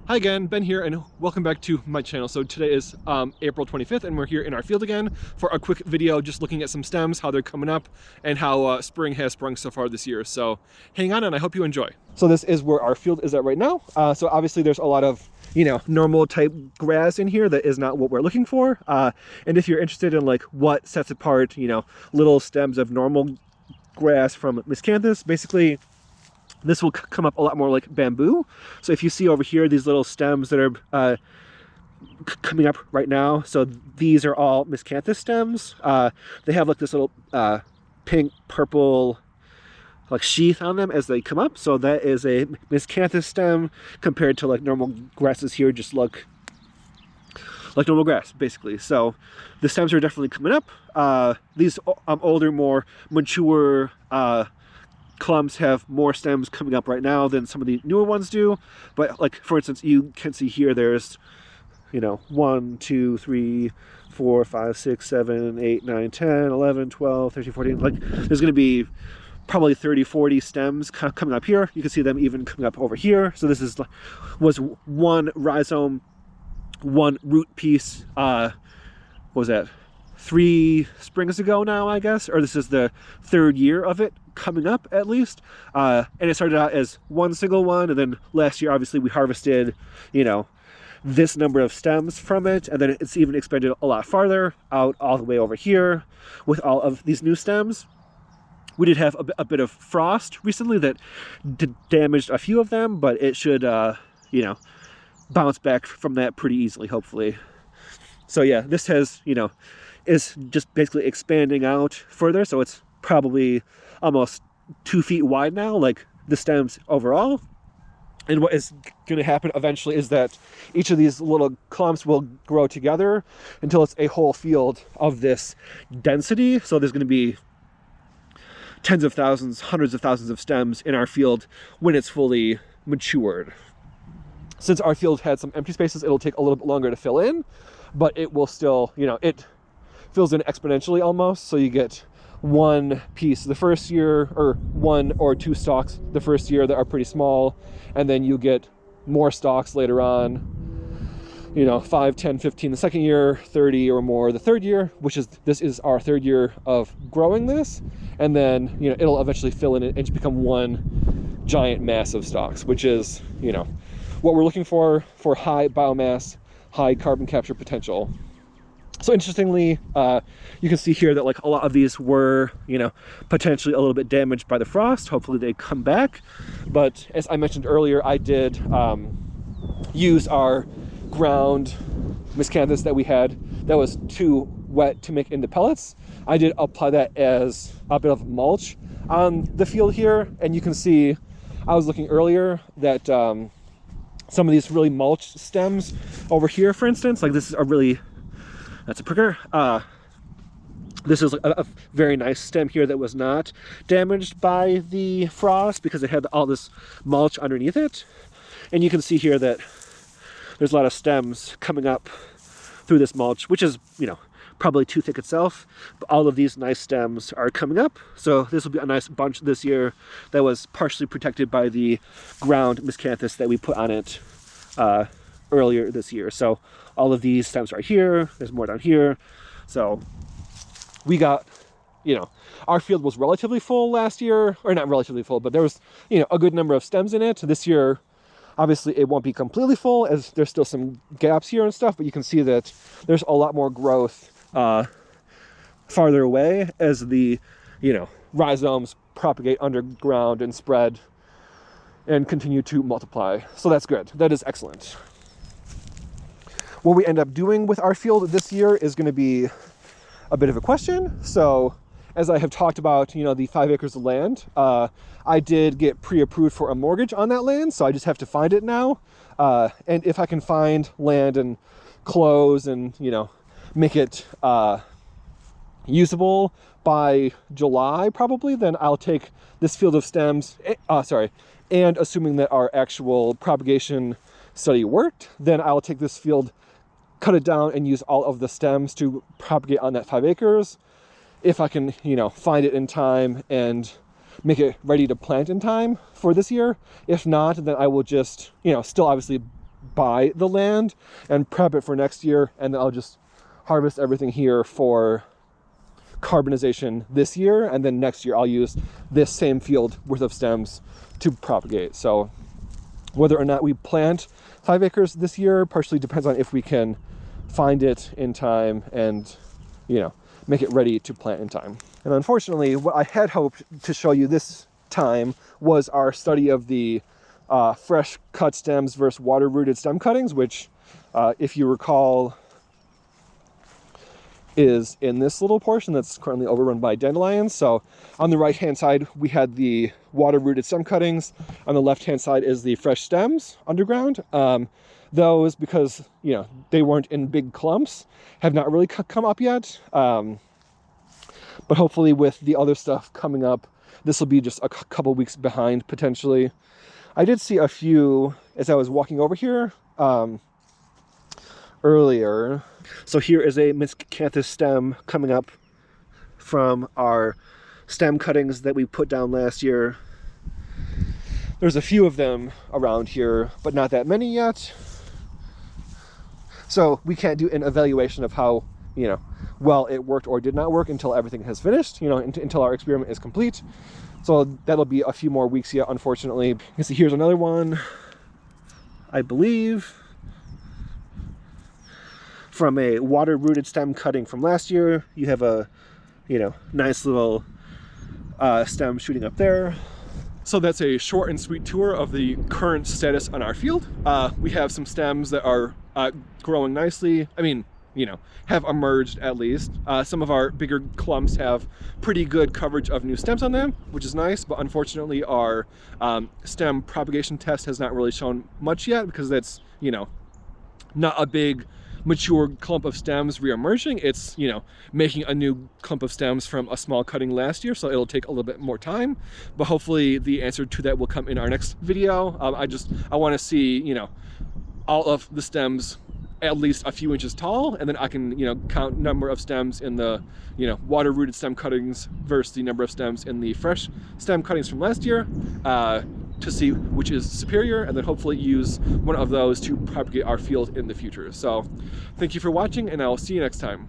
Hi again, Ben here, and welcome back to my channel. So today is April 25th, and we're here in our field again for a quick video just looking at some stems, how they're coming up, and how spring has sprung so far this year. So hang on, and I hope you enjoy. So this is where our field is at right now. So obviously there's a lot of, normal type grass in here that is not what we're looking for. And if you're interested in like what sets apart, little stems of normal grass from Miscanthus, basically this will come up a lot more like bamboo. So if you see over here these little stems that are coming up right now, so these are all Miscanthus stems. They have like this little pink purple like sheath on them as they come up. So that is a Miscanthus stem compared to like normal grasses here, just look like normal grass basically. So the stems are definitely coming up. These older, more mature clumps have more stems coming up right now than some of the newer ones do. But like, for instance, you can see here there's 1 2 3 4 5 6 7 8 9 10 11 12 13 14, like there's going to be probably 30-40 stems coming up here. You can see them even coming up over here. So this was one rhizome, one root piece. What was that, 3 springs ago now, I guess, or this is the 3rd year of it coming up at least. And it started out as one single one, and then last year obviously we harvested this number of stems from it, and then it's even expanded a lot farther out all the way over here with all of these new stems. We did have a bit of frost recently that damaged a few of them, but it should bounce back from that pretty easily, hopefully. So yeah, this has is just basically expanding out further, so it's probably almost 2 feet wide now, like the stems overall. And what is going to happen eventually is that each of these little clumps will grow together until it's a whole field of this density. So there's going to be tens of thousands, hundreds of thousands of stems in our field when it's fully matured. Since our field had some empty spaces, it'll take a little bit longer to fill in, but it will still, it fills in exponentially almost. So you get one piece the first year, or 1 or 2 stalks the first year that are pretty small, and then you get more stalks later on, 5, 10, 15 the second year, 30 or more the 3rd year, this is our 3rd year of growing this. And then it'll eventually fill in and just become one giant mass of stalks, which is what we're looking for high biomass, high carbon capture potential. So interestingly, you can see here that like a lot of these were, potentially a little bit damaged by the frost. Hopefully they come back. But as I mentioned earlier, I did use our ground Miscanthus that we had that was too wet to make into pellets. I did apply that as a bit of mulch on the field here. And you can see, I was looking earlier that some of these really mulched stems over here, for instance, like this is that's a pricker. This is a very nice stem here that was not damaged by the frost because it had all this mulch underneath it. And you can see here that there's a lot of stems coming up through this mulch, which is, probably too thick itself. But all of these nice stems are coming up. So this will be a nice bunch this year that was partially protected by the ground Miscanthus that we put on it earlier this year. So all of these stems are here. There's more down here. So we got, our field was relatively full last year, or not relatively full, but there was, a good number of stems in it. This year, obviously it won't be completely full as there's still some gaps here and stuff, but you can see that there's a lot more growth farther away as the, rhizomes propagate underground and spread and continue to multiply. So that's good. That is excellent. What we end up doing with our field this year is going to be a bit of a question. So as I have talked about, the 5 acres of land, I did get pre-approved for a mortgage on that land. So I just have to find it now. And if I can find land and close and, make it usable by July, probably, then I'll take this field of stems, and assuming that our actual propagation study worked, then I'll take this field, cut it down, and use all of the stems to propagate on that 5 acres. If I can, find it in time and make it ready to plant in time for this year. If not, then I will just, still obviously buy the land and prep it for next year, and then I'll just harvest everything here for carbonization this year, and then next year I'll use this same field worth of stems to propagate. So whether or not we plant 5 acres this year partially depends on if we can find it in time and, you know, make it ready to plant in time. And unfortunately, what I had hoped to show you this time was our study of the fresh cut stems versus water-rooted stem cuttings, which, if you recall, is in this little portion that's currently overrun by dandelions. So on the right-hand side, we had the water-rooted stem cuttings. On the left-hand side is the fresh stems underground. Those, because, you know, they weren't in big clumps, have not really come up yet. But hopefully with the other stuff coming up, this will be just a couple weeks behind, potentially. I did see a few as I was walking over here earlier. So here is a Miscanthus stem coming up from our stem cuttings that we put down last year. There's a few of them around here, but not that many yet. So we can't do an evaluation of how, you know, well it worked or did not work until everything has finished, you know, until our experiment is complete. So that'll be a few more weeks yet, unfortunately. You can see here's another one, I believe, from a water-rooted stem cutting from last year. You have a, you know, nice little stem shooting up there. So that's a short and sweet tour of the current status on our field. We have some stems that are growing nicely. I mean, you know, have emerged at least. Some of our bigger clumps have pretty good coverage of new stems on them, which is nice, but unfortunately our stem propagation test has not really shown much yet, because that's, you know, not a big mature clump of stems re-emerging. It's, you know, making a new clump of stems from a small cutting last year, so it'll take a little bit more time, but hopefully the answer to that will come in our next video. I want to see, you know, all of the stems at least a few inches tall, and then I can, you know, count number of stems in the, you know, water-rooted stem cuttings versus the number of stems in the fresh stem cuttings from last year, to see which is superior, and then hopefully use one of those to propagate our field in the future. So thank you for watching, and I'll see you next time.